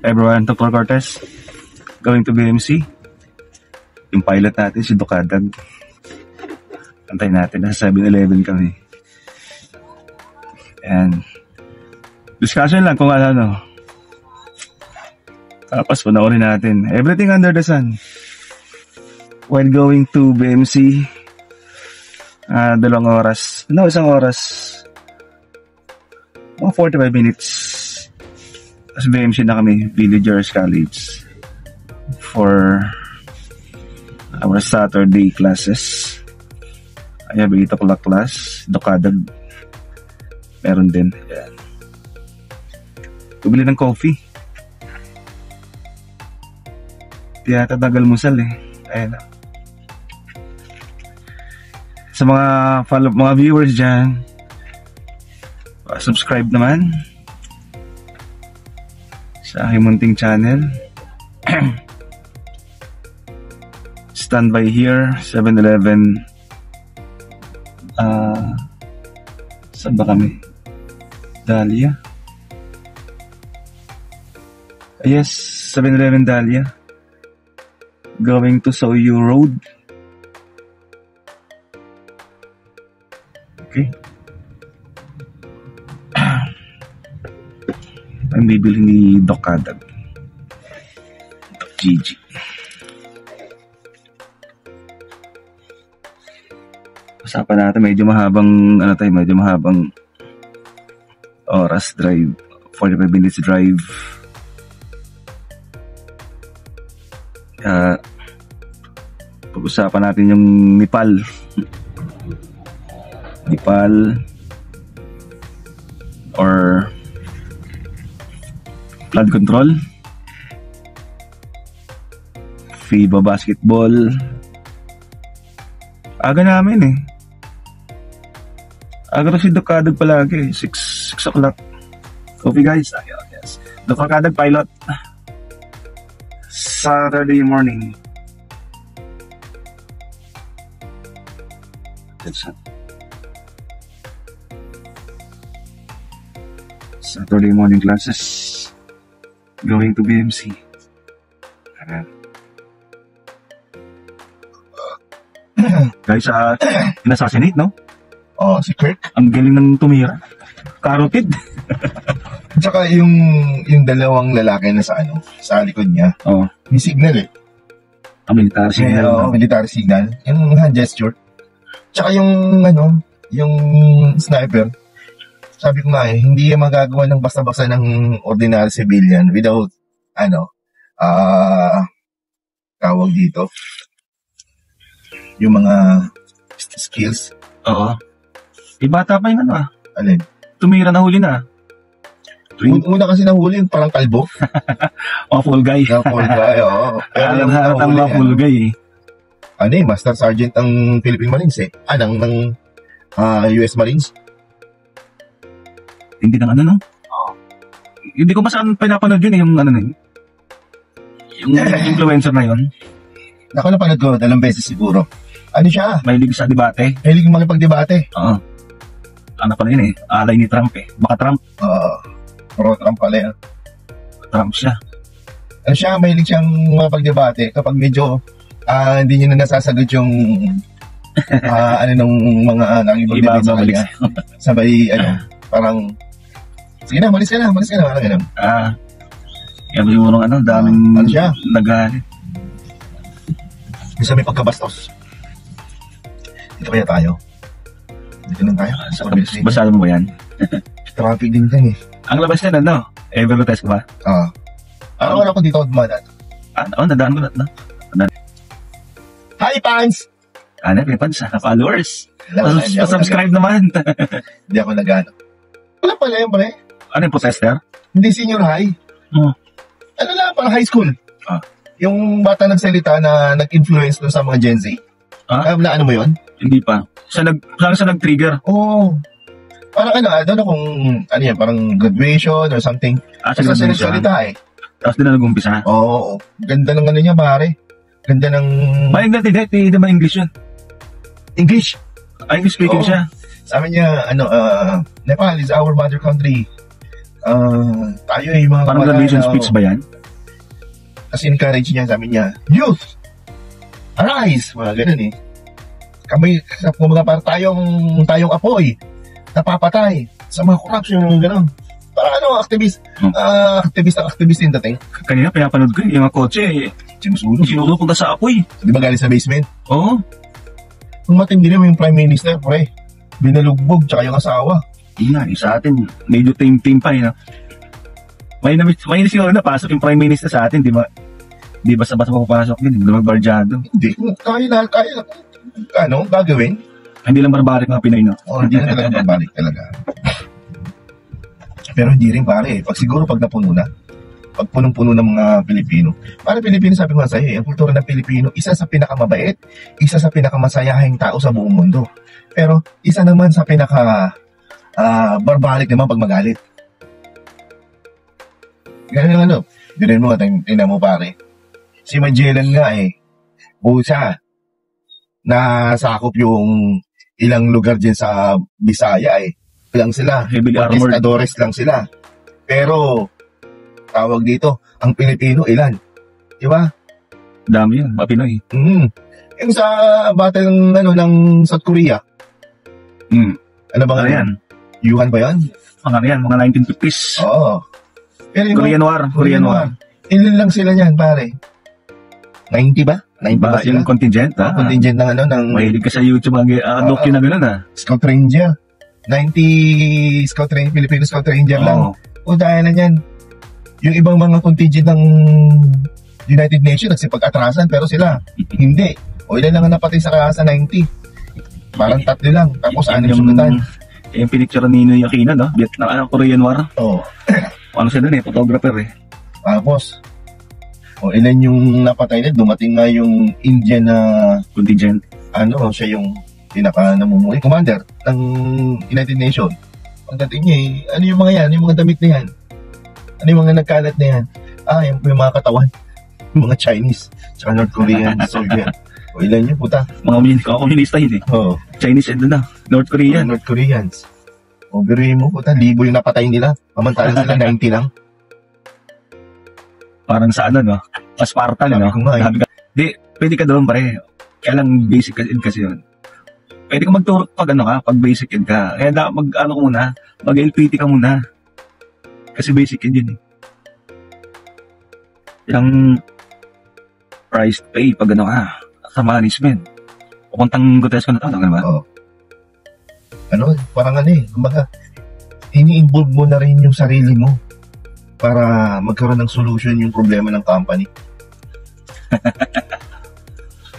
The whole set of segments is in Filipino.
Everyone, Dr. Cortez, going to BMC. Yung pilot natin, si Ducadag. Antayin natin, nasa 7-Eleven kami. And discussion lang kung ano. Tapos panoorin natin. Everything under the sun. While going to BMC, 2 oras. No, 1 oras. Mga 45 minutes. Tapos BMC na kami, Villagers College, for our Saturday classes. I have 8 o'clock class. Ducadag meron din. Ayan. Bumili ng coffee. Di yata tagal musal eh. Ayan. Sa mga viewers dyan, subscribe naman sa aking munting channel. Stand by here, 7-Eleven. Saan ba kami? Dahlia. Yes, 7-Eleven Dahlia. Going to Soyo Road. Okay. Ang bibili ni Ducadag. GG. Usapan natin, medyo mahabang oras drive, 45 minutes drive. Pag-usapan natin yung Nepal or flood control, FIBA basketball. Aga namin eh. Aga si Ducadag palagi, 6 o'clock. Coffee guys, ayun, yes. Ducadag pilot. Saturday morning. Saturday morning classes. Going to BMC. Guys, in-assassinate, no? Oh, si Kirk. Ang galing ng tumira. Carotid. Tsaka yung dalawang lalaki na sa likod niya. Oh. May signal eh. Military signal. Oo, military signal. Yung hand gesture. Tsaka yung sniper. Sabi ko nga eh, hindi yung magagawa ng basta-basta ng ordinary civilian without, tawag dito, yung mga skills. Oo. Bata pa yung Alin? Tumira na huli na. Una kasi nahuli, parang kalbo. Mga full guy. Full guy, oo. Pero ang mga full guy eh. Master Sergeant ng Philippine Marines eh. ng US Marines. Hindi ng no? Hindi ko masaan pinapanood yun eh, yung yung influencer na yun. Ako napanood ko, 2 beses siguro. Siya? Mahilig sa debate. Mahilig makipag-debate. Oo. Ano pa rin eh, alay ni Trump eh. Baka Trump. Pro-Trump pala yan. Trump siya. Siya, mahilig siyang makipag-debate kapag medyo hindi niya na nasasagot yung nung mga nakipag-debate sa kanya. Sabay, parang sige na, malis ka na, parang gano'n. Kaya may murong daming nagalit. Bisa may pagkabastos. Dito kaya tayo? Dito lang tayo? Basado mo ba yan? Traffic din dyan eh. Ang labas yan, Evertest ka ba? Araw ko dito dumadaan. Nadaan mo na. Hi, fans! May fans, followers. Subscribe naman. Hindi ako nag-ano. Wala pala yun, pre. Ano yung protester? Hindi senior high. Parang high school. Yung bata nagsalita na nag-influence dun sa mga Gen Z. Ano mo yun? Hindi pa. Saan nag-trigger? Oo. Parang I don't know kung parang graduation or something. Sa graduation. Nagsalita eh. Tapos din na nag-umpisa? Oo. Ganda ng niya, pare. Ganda ng... Hindi naman English yun. English? English speaking siya. Sabi niya, Nepal is our mother country. Tayo yung mga Parang graduation speech ba yan? Kasi encourage niya, sabi niya, youth, arise! Mga ganun eh. Kami, kumbaga para tayong apoy, napapatay sa mga corruption, gano'n. Parang ano, activist in dating. Kanina pinapanood ko yung mga kotse, sinusulong punta sa apoy. Di ba galing sa basement? Oo. Nung matindi naman yung Prime Minister, pre, binalugbog, tsaka yung asawa. Yung sa atin, medyo team pa yun. May siguro napasok yung Prime Minister sa atin, di ba? Di ba basta papapasok yun, hindi naman barjado. Hindi, kaya ano, gagawin? Hindi lang barbarik mga Pinoy, no? Hindi na talaga barbalik talaga. Pero hindi rin pare, pag napuno na, pag punong-puno ng mga Pilipino. Para Pilipino, sabi ko nga sa'yo, ang kultura ng Pilipino, isa sa pinakamabait, isa sa pinakamasayahing tao sa buong mundo. Pero isa naman sa barbaric naman pag magalit. Ganun yung ano, din mo, tingnan mo pare. Si Magellan nga busa, nasakop yung ilang lugar dyan sa Bisaya lang sila. Heavily armored. Conquistadores lang sila. Pero, tawag dito, ang Pilipino ilan? Di ba? Dami yan, mga Pinoy. Yung sa battle ng South Korea. Ano ba yan? Yuhan ba yan? Mga 1950s. Oo. Pero Korean War. Ilan lang sila yan, pare? 90 ba? 90 ba sila? Yung contingent, contingent ng mahilig ka sa YouTube, docu na gano'n, Scout Ranger. 90 Scout Ranger, Filipino Scout Ranger lang. O dahil na yan. Yung ibang mga contingent ng United Nations, nagsipag-atrasan, pero sila, hindi. O ilan lang ang napatay sa 90. Parang 3 lang. Tapos 6 sugatan. Yung pinicture ni Ninoy Aquino, no? Vietnam, Korean War. Oo. Ano siya doon photographer Tapos, ilan yung napatay na, dumating nga yung Indian na contingent. Siya yung pinaka-namumuhay, commander ng United Nations. Pagdating niya ano yung mga yan? Ano yung mga damit na yan? Ano yung mga nagkalat na yan? Yung mga katawan. Mga Chinese, tsaka North Korean, Soviet. Ilan yung puta? Mga komunista yun Oo. Chinese and North Korean. North Koreans. Biruin mo, puta, 1,000 yung napatay nila. Pamantalang sila 90 lang. Parang sa Spartan, no? Di, pwede ka doon pare. Kaya lang basic ed kasi yun. Pwede ka magturo pag basic ed ka. Kaya mag-LPT ka muna. Kasi basic ed yun Yung price pay pag sa management. Pupuntang Gutes ko na ba? Oo. Parang kumbaga, ini-involve mo na rin yung sarili mo para magkaroon ng solution yung problema ng company.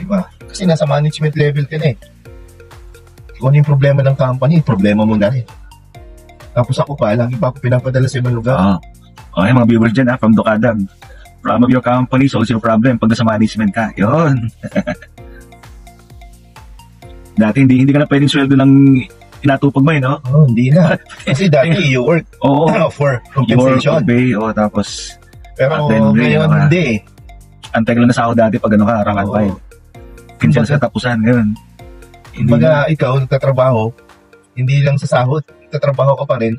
Diba? Kasi nasa management level ka na Kung ano yung problema ng company, problema mo na rin. Tapos ako lagi pa ako pinapadala sa ibang lugar. Okay, mga viewers dyan from Dukadag. Problem of your company solves your problem pag nasa management ka. Yun. Dati hindi ka na pwedeng sweldo ng tinatupag mo no? Hindi na. Kasi dati you work for compensation. Tapos pero ngayon hindi. Antay lang na sa ako dati pag rangan 5. Kinsan sa tapusan, ngayon. Kumbaga ikaw nagtatrabaho, hindi lang sa sahod, nagtatrabaho ka pa rin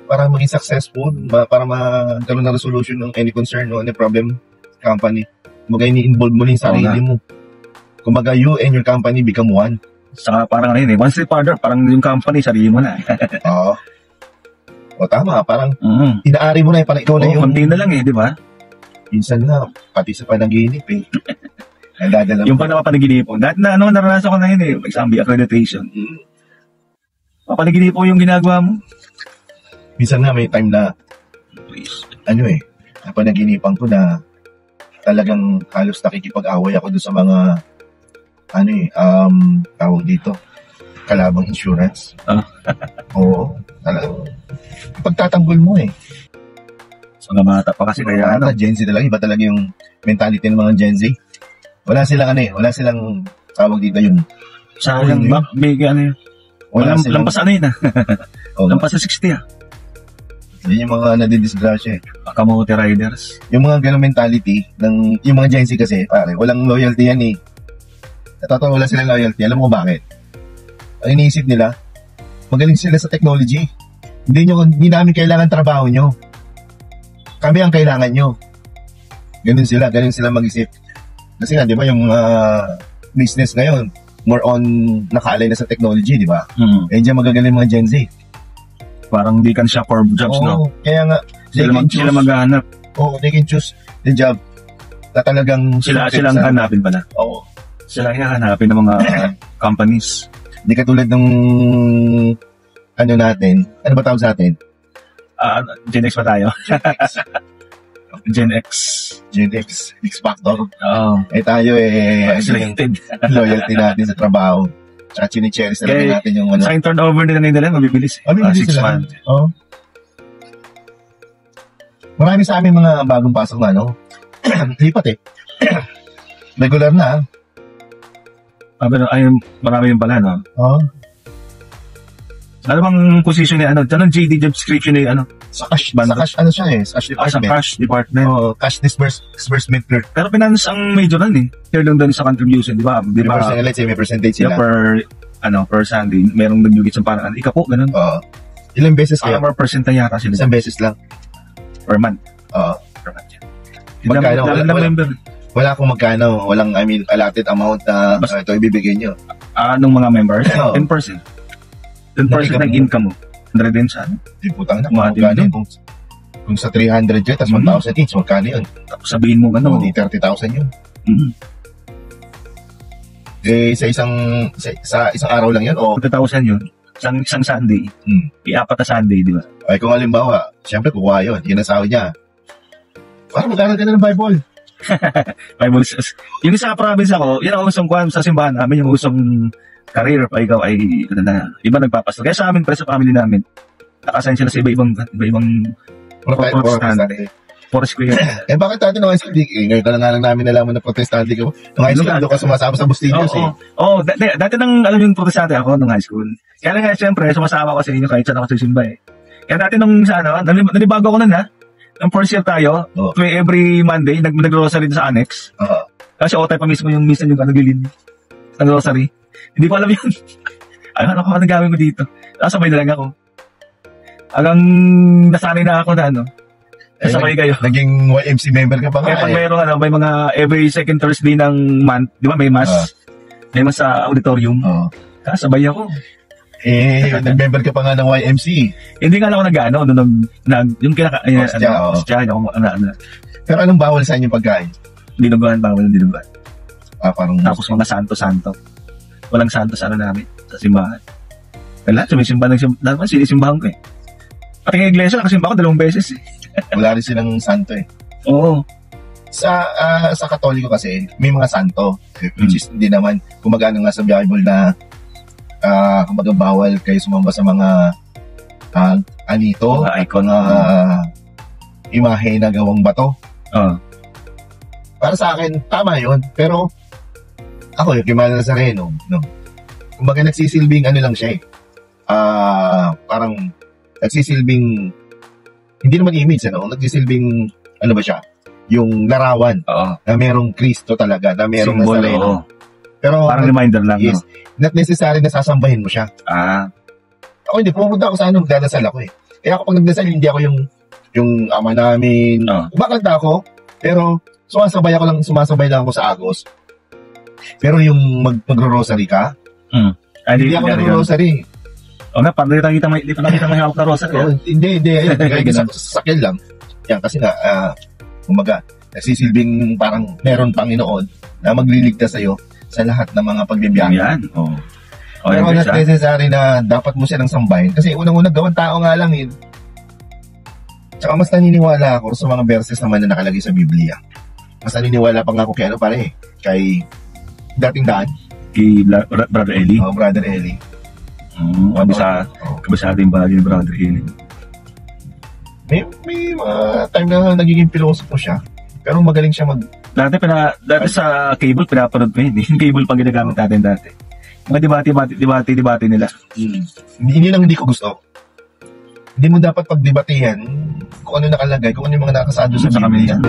para maging successful, para magkaroon ng resolution ng any concern o any problem company. Kumbaga ini-involve mo rin yung sarili mo. Kumbaga you and your company become one. Saka parang one step further, parang yung company, sarili mo na. Oo. Tama, parang inaari mo na parang ikaw na yung... konti na lang di ba? Minsan na, pati sa panaginip Yung panaginip po. Dahil naranasan ko na yun exam accreditation. Papanaginip po yung ginagawa mo. Minsan nga may time na, napanaginipan ko na talagang halos nakikipag-away ako doon sa mga tawag dito, kalabang insurance. Oo, talagang pagtatanggol mo So nga bata pa kasi kaya Gen Z talaga, iba talaga yung mentality ng mga Gen Z. Wala silang tawag dito yun. Sayang may lampas lampas sa 60 Yan yung mga nadidisgrasya Kamote riders. Yung mga ganong mentality ng yung mga Gen Z kasi, pare, walang loyalty yan Wala silang loyalty. Alam mo bakit? Ang iniisip nila, magaling sila sa technology. Hindi namin kailangan trabaho nyo. Kami ang kailangan nyo. Ganun sila mag-isip. Kasi nga, di ba, yung business ngayon, more on nakaalay na sa technology, di ba? Eh, diyan magagaling mga Gen Z. Parang di kan siya for jobs, no? Kaya nga, Sila maghahanap. they can choose the job na talagang Sila ang hanapin pala. Oo. Sila ang hanapin ng mga companies. Hindi katulad ng ano natin. Ano ba tawag sa atin? Gen X pa tayo? Gen X. Gen X. X Factor. Oo. Eh tayo Selected. loyalty natin sa trabaho. Tsaka chini-cherish talaga natin yung ano. Sa turnover nila ngayon mabibilis. Mabibilis 6 sila. months. Oo. Marami sa amin mga bagong pasok na, no? Lipat eh. Regular na. Marami yung pala, no? Oo. Ano bang position niya? Anong JD job description niya? Sa cash ano siya eh. Sa cash Sa department. cash department. Oo, cash disbursement clerk. Pero finance ang major nun eh. Share lang doon sa contribution, di ba? Di ba? Let's say may percentage Yeah, sila. per Sunday, merong nag-ugit sa parang, ika po, ganun. Oo. Ilang beses kaya? Parang per percent na yata sila. Isang beses lang. Per month. Oo. Per month yan. Magkano? Member. Wala akong magkano. Walang, allotted amount na ito ibibigay nyo. Nung mga members? Oo. 10%. 10% ng income mo. 100 din siya. Di putang na. Mga Magkano? din. Kung sa 300 yun, tapos 1,000 each, magkano yun? Tapos sabihin mo, Di 30,000 yun. Eh, sa isang araw lang yun, o 40,000 yun. Isang Sunday. I-apat na Sunday, di ba? ay kung halimbawa, siyempre kukuha yun, yun ang sahod niya. Parang magkano ka na ng Bible? Bible says. Yung sa province ako, yun ang usong kwan sa simbahan namin, yung usong career pa ikaw ay, iba nagpapasok. Kaya sa amin, sa family namin, nakasign sila sa iba-ibang protestante. Forest ko yun. Eh bakit natin nung high school, ngayon ka lang namin nalaman na protestante ko. Nung high school, doon ka sumasama sa Bustillos eh. Dati nang alam yung protestante ako nung high school. Kaya lang siyempre, sumasama ko sa inyo kahit saan ako sa simba eh. Kaya dati nung nanibago ko nun ha. Nung first year tayo, every Monday, nag-rosary sa annex. Kasi otay pa mismo yung misa yung naglilid ng rosary. Hindi ko alam yun. Ano ko nagawin ko dito? Sabay na lang ako. Hanggang nasanay na ako na sabay kayo. Naging YMC member ka pa nga. Kaya pag may mga every second Thursday ng month, di ba may mass? May mass sa auditorium. Kasabay ako. Nag-member ka pa nga ng YMC. Hindi nga ako yung Hostya, Pero anong bawal sa inyong pagkain? Dinuguan, bawal ng dinuguan. Parang tapos mga santo-santo. Walang santo sa namin, sa simbahan. Wala, sumisimba naman sinisimbahan ko eh. Pati ng iglesia, nakasimba ko 2 beses eh. Wala rin silang santo eh. Oo. Sa Katoliko kasi, may mga santo. Which is, hindi naman, kumagano nga sa Bible na kumbaga bawal kayo sumamba sa mga anito, mga icon, imahe na gawang bato. Para sa akin, tama yun. Pero, ako yung Kimala Nazareno, kumbaga nagsisilbing lang siya eh. Parang, nagsisilbing, hindi naman image, nagsisilbing, ba siya? Yung larawan, na merong Kristo talaga, na merong Nazareno. Pero, parang reminder lang, yes, not necessary na sasambahin mo siya. Ako hindi, pumunta ako sa nagdadasal ako eh. Kaya ako pag nagdasal, hindi ako yung ama namin. Kumakanta ako, pero sumasabay lang ako sa Agos. Pero yung magro-rosary ka, hindi ako nagro-rosary. O nga, parang hindi pa nakita may hawak na rosary. Hindi. Kaya sa sasakyan lang. Yan, kasi nga, kumaga, nagsisilbing parang meron Panginoon na magliligtas sa'yo sa lahat ng mga pagbibiyahe. Yan. Pero not necessary na dapat mo silang sambahin. Kasi unang-unang gawang tao nga lang yun. Tsaka mas naniniwala ako sa mga verses naman na nakalagay sa Biblia. Mas naniniwala pa nga ako kay dating daan. Kay Brother Eli? Brother Eli. Kabisado yung bagay ni Brother Eli. May mga time na nagiging pilosopo siya. Pero magaling siya Dati sa cable, pinapanood ko yun. Yung cable pang ginagamit natin dati. Mga debate nila. Hindi lang hindi ko gusto. Hindi mo dapat pagdebatihan kung ano nakalagay, kung ano yung mga nakasado sa Biblia.